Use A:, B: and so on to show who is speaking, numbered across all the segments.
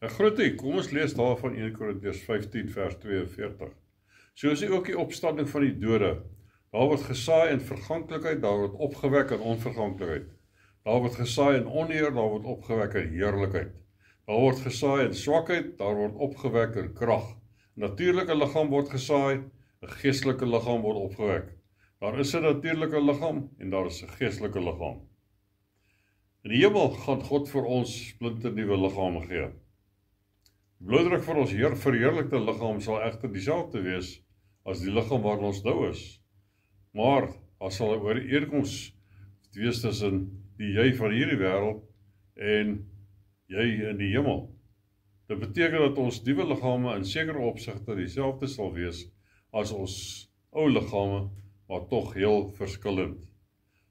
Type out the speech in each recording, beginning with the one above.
A: Groetie, kom ons lees daar van 1 Korintiërs 15 vers 42. So is ook die opstanding van die dode. Daar word gesaai in verganklikheid, daar word opgewek in onverganklikheid. Daar word gesaai in oneer, daar word opgewek in heerlikheid. Daar word gesaai in swakheid, daar word opgewek in krag. 'n Natuurlike liggaam word gesaai, 'n geestelike liggaam word opgewek. Daar is 'n natuurlike liggaam en daar is 'n geestelike liggaam. In die hemel gaan God vir ons splinternuwe liggame gee. Die bloeddruk van ons verheerlikte liggaam sal egter dieselfde wees as die liggaam waarin ons nou is. Maar daar sal 'n ooreenkoms wees tussen die jy van hierdie wêreld en jy in die hemel. Dit beteken dat ons nuwe liggame in sekere opsigte dieselfde sal wees as ons ou liggame, maar tog heel verskillend.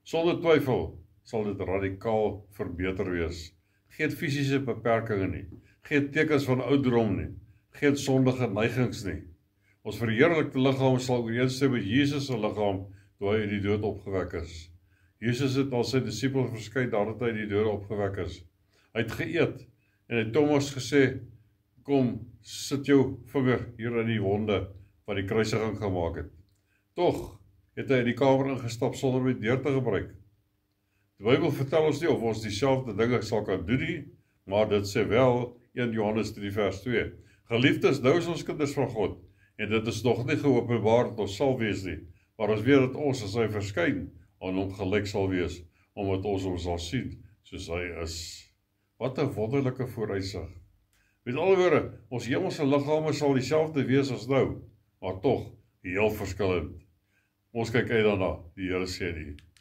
A: Sonder twyfel sal dit radikaal verbeter wees. Geen fisiese beperkings nie, geen tekens van ouderdom nie, geen sondige neigings nie. Ons verheerlikte liggaam sal ooreenstem met Jesus se liggaam toe hy uit die dood opgewek is. Jesus het al sy disippels verskyn nadat hy uit die dood opgewek is. Hy het geëet en hy het Thomas gesê, kom, sit jou vinger hier in die wonde wat die kruisiging gemaak het. Tog het hy in die kamer ingestap sonder om die deur te gebruik. Die Bybel vertel ons nie of ons dieselfde dinge sal kan doen nie, maar dit sê wel 1 Johannes 3 vers 2. Geliefdes, nou is ons kinders van God, en dit is nog nie geopenbaar dat ons sal wees nie, maar ons weet dat ons as hy verskyn, aan hom gelyk sal wees, omdat ons hom sal sien, soos hy is. Wat 'n wonderlike vooruitsig. Met ander woorde, ons hemelse liggame sal dieselfde wees as nou, maar tog heel verskillend. Ons kyk uit daarna, die Here sê die.